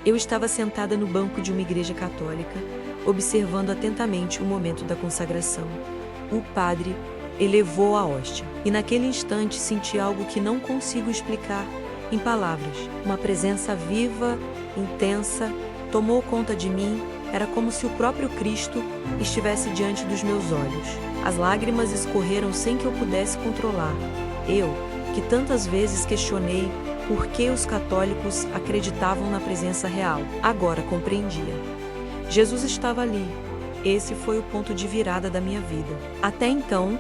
Eu estava sentada no banco de uma igreja católica, observando atentamente o momento da consagração. O padre elevou a hóstia, e naquele instante senti algo que não consigo explicar em palavras. Uma presença viva, intensa, tomou conta de mim. Era como se o próprio Cristo estivesse diante dos meus olhos. As lágrimas escorreram sem que eu pudesse controlar. Eu, que tantas vezes questionei por que os católicos acreditavam na presença real, agora compreendia. Jesus estava ali. Esse foi o ponto de virada da minha vida. Até então,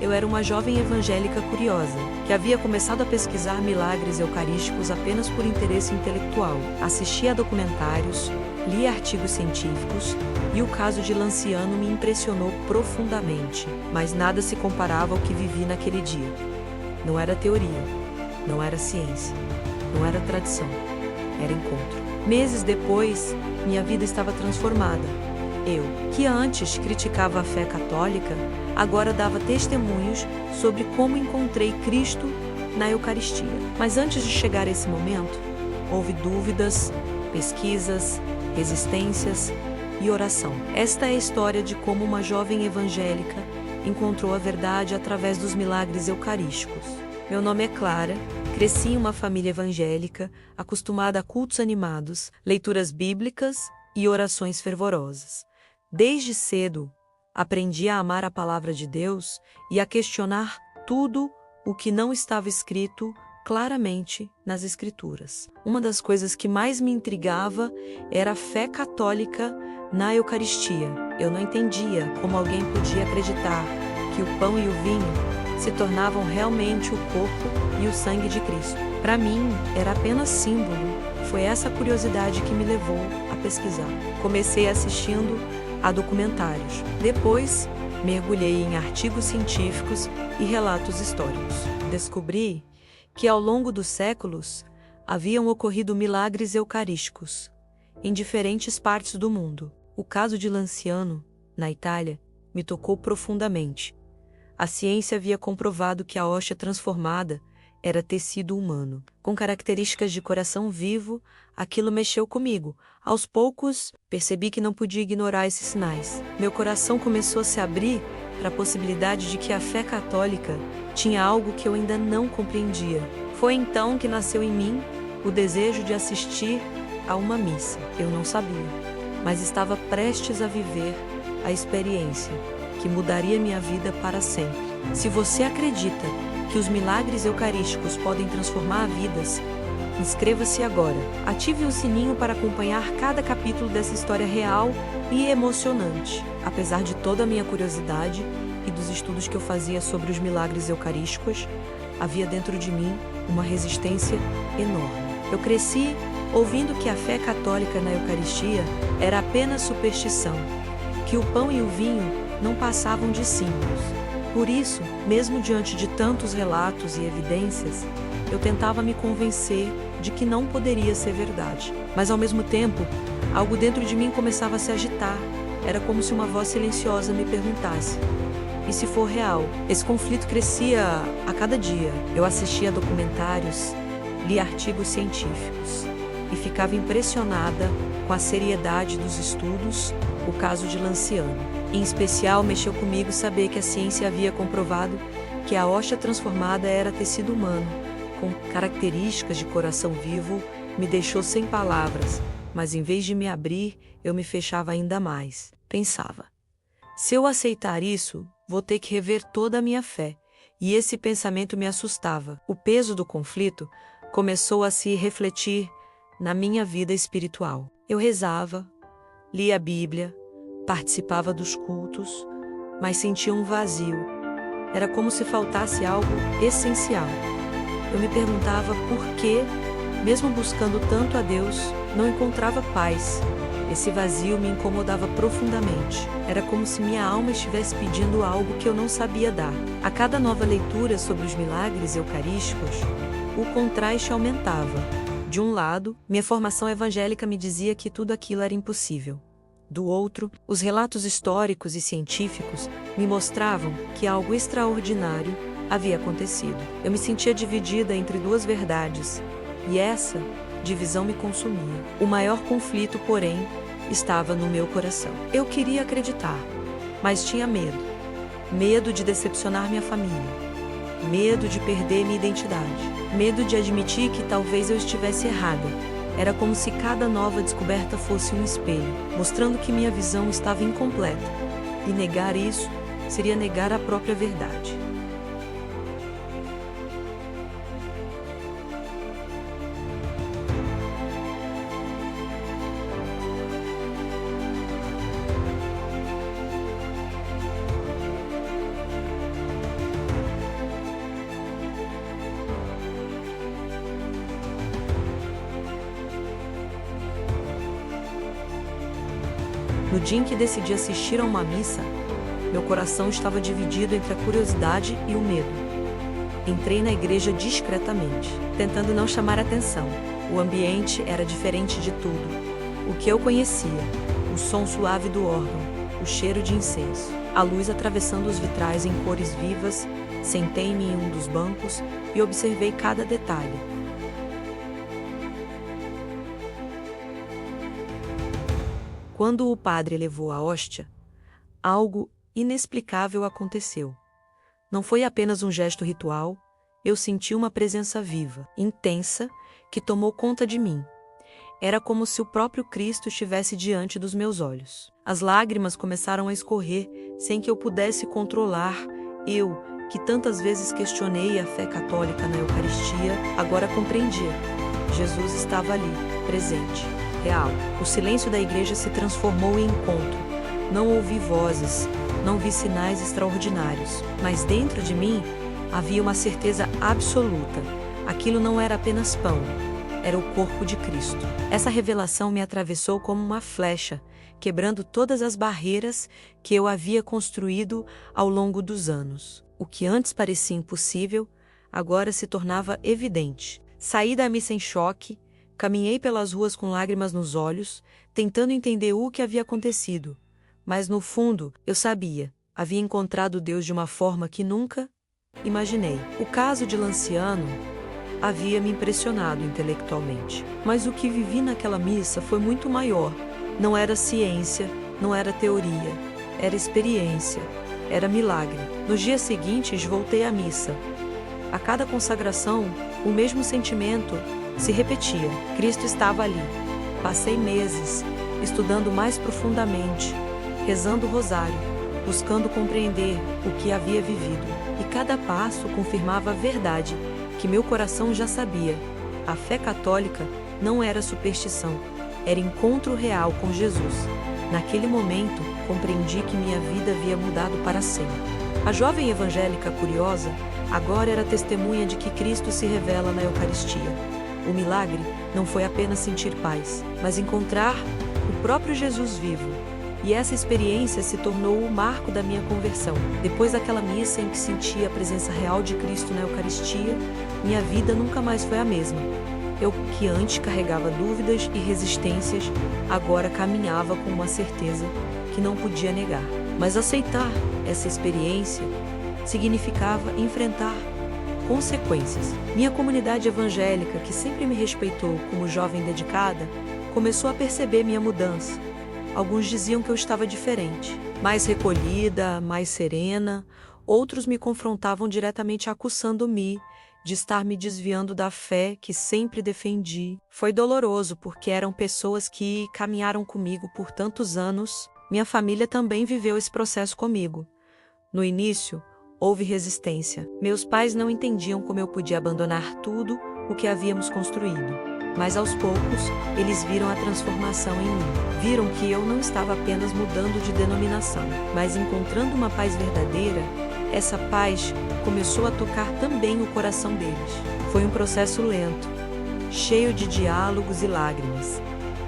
eu era uma jovem evangélica curiosa, que havia começado a pesquisar milagres eucarísticos apenas por interesse intelectual. Assistia a documentários, li artigos científicos e o caso de Lanciano me impressionou profundamente, mas nada se comparava ao que vivi naquele dia. Não era teoria, não era ciência, não era tradição, era encontro. Meses depois, minha vida estava transformada. Eu, que antes criticava a fé católica, agora dava testemunhos sobre como encontrei Cristo na Eucaristia. Mas antes de chegar a esse momento, houve dúvidas, pesquisas, resistências e oração. Esta é a história de como uma jovem evangélica encontrou a verdade através dos milagres eucarísticos. Meu nome é Clara, cresci em uma família evangélica, acostumada a cultos animados, leituras bíblicas e orações fervorosas. Desde cedo, aprendi a amar a palavra de Deus e a questionar tudo o que não estava escrito claramente nas Escrituras. Uma das coisas que mais me intrigava era a fé católica na Eucaristia. Eu não entendia como alguém podia acreditar que o pão e o vinho se tornavam realmente o corpo e o sangue de Cristo. Para mim, era apenas símbolo. Foi essa curiosidade que me levou a pesquisar. Comecei assistindo a documentários. Depois, mergulhei em artigos científicos e relatos históricos. Descobri que ao longo dos séculos haviam ocorrido milagres eucarísticos em diferentes partes do mundo. O caso de Lanciano, na Itália, me tocou profundamente. A ciência havia comprovado que a hóstia transformada era tecido humano. Com características de coração vivo, aquilo mexeu comigo. Aos poucos, percebi que não podia ignorar esses sinais. Meu coração começou a se abrir para a possibilidade de que a fé católica tinha algo que eu ainda não compreendia. Foi então que nasceu em mim o desejo de assistir a uma missa. Eu não sabia, mas estava prestes a viver a experiência que mudaria minha vida para sempre. Se você acredita que os milagres eucarísticos podem transformar vidas, inscreva-se agora. Ative o sininho para acompanhar cada capítulo dessa história real e emocionante. Apesar de toda a minha curiosidade e dos estudos que eu fazia sobre os milagres eucarísticos, havia dentro de mim uma resistência enorme. Eu cresci ouvindo que a fé católica na Eucaristia era apenas superstição, que o pão e o vinho não passavam de símbolos. Por isso, mesmo diante de tantos relatos e evidências, eu tentava me convencer de que não poderia ser verdade. Mas ao mesmo tempo, algo dentro de mim começava a se agitar. Era como se uma voz silenciosa me perguntasse: e se for real? Esse conflito crescia a cada dia. Eu assistia a documentários, li artigos científicos e ficava impressionada com a seriedade dos estudos, o caso de Lanciano. Em especial, mexeu comigo saber que a ciência havia comprovado que a hóstia transformada era tecido humano, com características de coração vivo. Me deixou sem palavras, mas em vez de me abrir, eu me fechava ainda mais. Pensava: se eu aceitar isso, vou ter que rever toda a minha fé. E esse pensamento me assustava. O peso do conflito começou a se refletir na minha vida espiritual. Eu rezava, lia a Bíblia, participava dos cultos, mas sentia um vazio. Era como se faltasse algo essencial. Eu me perguntava por que, mesmo buscando tanto a Deus, não encontrava paz. Esse vazio me incomodava profundamente. Era como se minha alma estivesse pedindo algo que eu não sabia dar. A cada nova leitura sobre os milagres eucarísticos, o contraste aumentava. De um lado, minha formação evangélica me dizia que tudo aquilo era impossível. Do outro, os relatos históricos e científicos me mostravam que algo extraordinário havia acontecido. Eu me sentia dividida entre duas verdades, e essa divisão me consumia. O maior conflito, porém, estava no meu coração. Eu queria acreditar, mas tinha medo. Medo de decepcionar minha família. Medo de perder minha identidade. Medo de admitir que talvez eu estivesse errada. Era como se cada nova descoberta fosse um espelho, mostrando que minha visão estava incompleta. E negar isso seria negar a própria verdade. No dia em que decidi assistir a uma missa, meu coração estava dividido entre a curiosidade e o medo. Entrei na igreja discretamente, tentando não chamar atenção. O ambiente era diferente de tudo. O que eu conhecia, o som suave do órgão, o cheiro de incenso, a luz atravessando os vitrais em cores vivas. Sentei-me em um dos bancos e observei cada detalhe. Quando o padre levou a hóstia, algo inexplicável aconteceu. Não foi apenas um gesto ritual, eu senti uma presença viva, intensa, que tomou conta de mim. Era como se o próprio Cristo estivesse diante dos meus olhos. As lágrimas começaram a escorrer sem que eu pudesse controlar. Eu, que tantas vezes questionei a fé católica na Eucaristia, agora compreendia. Jesus estava ali, presente. Real. O silêncio da igreja se transformou em encontro. Não ouvi vozes, não vi sinais extraordinários, mas dentro de mim havia uma certeza absoluta. Aquilo não era apenas pão, era o corpo de Cristo. Essa revelação me atravessou como uma flecha, quebrando todas as barreiras que eu havia construído ao longo dos anos. O que antes parecia impossível, agora se tornava evidente. Saí da missa em choque. Caminhei pelas ruas com lágrimas nos olhos, tentando entender o que havia acontecido. Mas no fundo, eu sabia, havia encontrado Deus de uma forma que nunca imaginei. O caso de Lanciano havia me impressionado intelectualmente. Mas o que vivi naquela missa foi muito maior. Não era ciência, não era teoria, era experiência, era milagre. Nos dias seguintes, voltei à missa. A cada consagração, o mesmo sentimento se repetia. Cristo estava ali. Passei meses estudando mais profundamente, rezando o rosário, buscando compreender o que havia vivido. E cada passo confirmava a verdade que meu coração já sabia. A fé católica não era superstição, era encontro real com Jesus. Naquele momento, compreendi que minha vida havia mudado para sempre. A jovem evangélica curiosa agora era testemunha de que Cristo se revela na Eucaristia. O milagre não foi apenas sentir paz, mas encontrar o próprio Jesus vivo. E essa experiência se tornou o marco da minha conversão. Depois daquela missa em que senti a presença real de Cristo na Eucaristia, minha vida nunca mais foi a mesma. Eu, que antes carregava dúvidas e resistências, agora caminhava com uma certeza que não podia negar. Mas aceitar essa experiência significava enfrentar consequências. Minha comunidade evangélica, que sempre me respeitou como jovem dedicada, começou a perceber minha mudança. Alguns diziam que eu estava diferente, mais recolhida, mais serena. Outros me confrontavam diretamente acusando-me de estar me desviando da fé que sempre defendi. Foi doloroso porque eram pessoas que caminharam comigo por tantos anos. Minha família também viveu esse processo comigo. No início, houve resistência. Meus pais não entendiam como eu podia abandonar tudo o que havíamos construído. Mas aos poucos, eles viram a transformação em mim. Viram que eu não estava apenas mudando de denominação, mas encontrando uma paz verdadeira. Essa paz começou a tocar também o coração deles. Foi um processo lento, cheio de diálogos e lágrimas.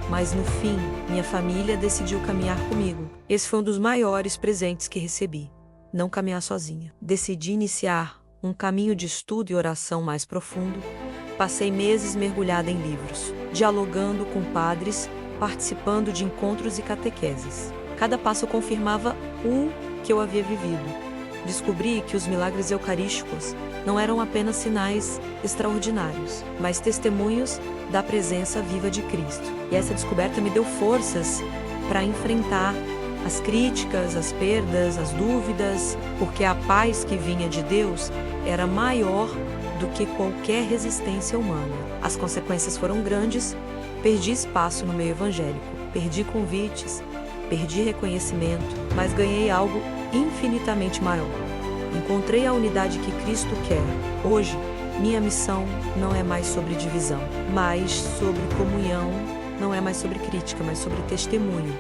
Mas no fim, minha família decidiu caminhar comigo. Esse foi um dos maiores presentes que recebi. Não caminhar sozinha. Decidi iniciar um caminho de estudo e oração mais profundo. Passei meses mergulhada em livros, dialogando com padres, participando de encontros e catequeses. Cada passo confirmava o que eu havia vivido. descobri que os milagres eucarísticos não eram apenas sinais extraordinários, mas testemunhos da presença viva de Cristo. E essa descoberta me deu forças para enfrentar as críticas, as perdas, as dúvidas, porque a paz que vinha de Deus era maior do que qualquer resistência humana. As consequências foram grandes, perdi espaço no meio evangélico, perdi convites, perdi reconhecimento, mas ganhei algo infinitamente maior. Encontrei a unidade que Cristo quer. Hoje, minha missão não é mais sobre divisão, mas sobre comunhão, não é mais sobre crítica, mas sobre testemunho.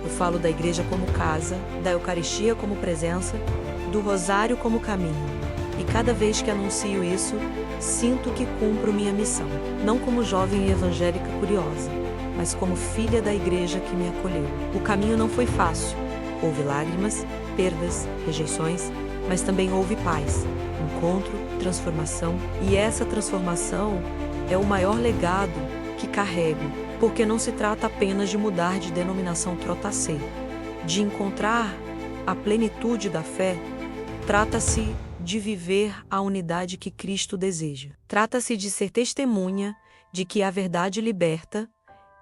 Eu falo da igreja como casa, da Eucaristia como presença, do rosário como caminho. E cada vez que anuncio isso, sinto que cumpro minha missão, não como jovem evangélica curiosa, mas como filha da igreja que me acolheu. O caminho não foi fácil. Houve lágrimas, perdas, rejeições, mas também houve paz, encontro, transformação. E essa transformação é o maior legado que carrego, porque não se trata apenas de mudar de denominação trotacê, de encontrar a plenitude da fé. Trata-se de viver a unidade que Cristo deseja. Trata-se de ser testemunha de que a verdade liberta,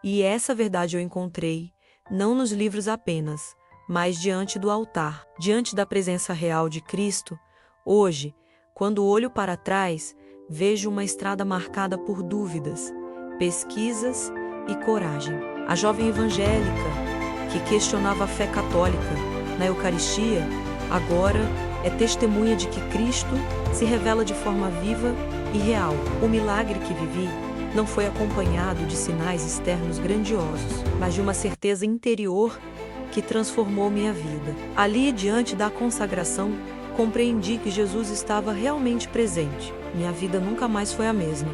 e essa verdade eu encontrei não nos livros apenas, mas diante do altar, diante da presença real de Cristo. Hoje, quando olho para trás, vejo uma estrada marcada por dúvidas, pesquisas e coragem. A jovem evangélica que questionava a fé católica na Eucaristia, agora é testemunha de que Cristo se revela de forma viva e real. O milagre que vivi não foi acompanhado de sinais externos grandiosos, mas de uma certeza interior que transformou minha vida. Ali, diante da consagração, compreendi que Jesus estava realmente presente. Minha vida nunca mais foi a mesma.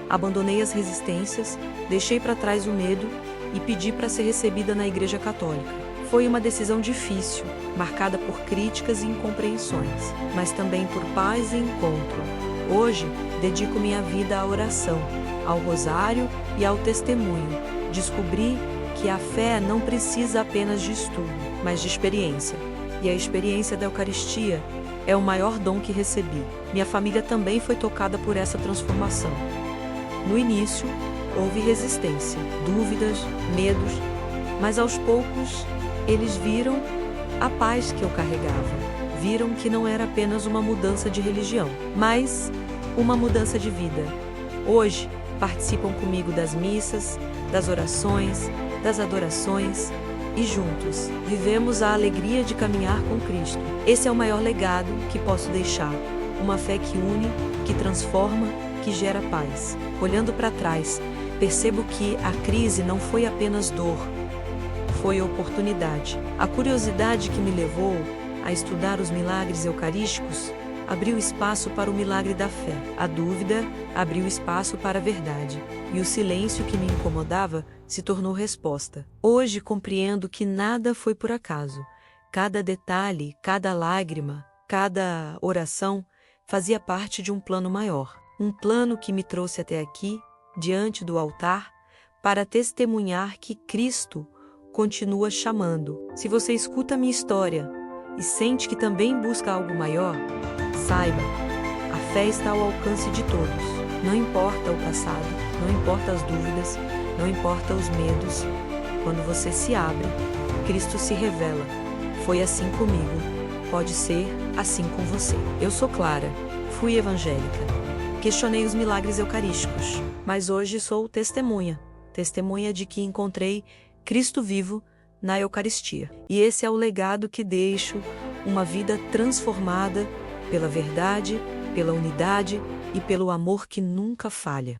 Abandonei as resistências, deixei para trás o medo e pedi para ser recebida na Igreja Católica. Foi uma decisão difícil, marcada por críticas e incompreensões, mas também por paz e encontro. Hoje, dedico minha vida à oração, ao rosário e ao testemunho. Descobri que a fé não precisa apenas de estudo, mas de experiência. E a experiência da Eucaristia é o maior dom que recebi. Minha família também foi tocada por essa transformação. No início, houve resistência, dúvidas, medos, mas aos poucos eles viram a paz que eu carregava. Viram que não era apenas uma mudança de religião, mas uma mudança de vida. Hoje, participam comigo das missas, das orações, das adorações e juntos vivemos a alegria de caminhar com Cristo. Esse é o maior legado que posso deixar. Uma fé que une, que transforma, que gera paz. Olhando para trás, percebo que a crise não foi apenas dor, foi oportunidade. A curiosidade que me levou a estudar os milagres eucarísticos abriu espaço para o milagre da fé. A dúvida abriu espaço para a verdade. E o silêncio que me incomodava se tornou resposta. Hoje compreendo que nada foi por acaso. Cada detalhe, cada lágrima, cada oração fazia parte de um plano maior. Um plano que me trouxe até aqui, diante do altar, para testemunhar que Cristo continua chamando. Se você escuta a minha história e sente que também busca algo maior, saiba, a fé está ao alcance de todos. Não importa o passado, não importa as dúvidas, não importa os medos. Quando você se abre, Cristo se revela. Foi assim comigo. Pode ser assim com você. Eu sou Clara, fui evangélica. Questionei os milagres eucarísticos, mas hoje sou testemunha. Testemunha de que encontrei Cristo vivo na Eucaristia. E esse é o legado que deixo, uma vida transformada pela verdade, pela unidade e pelo amor que nunca falha.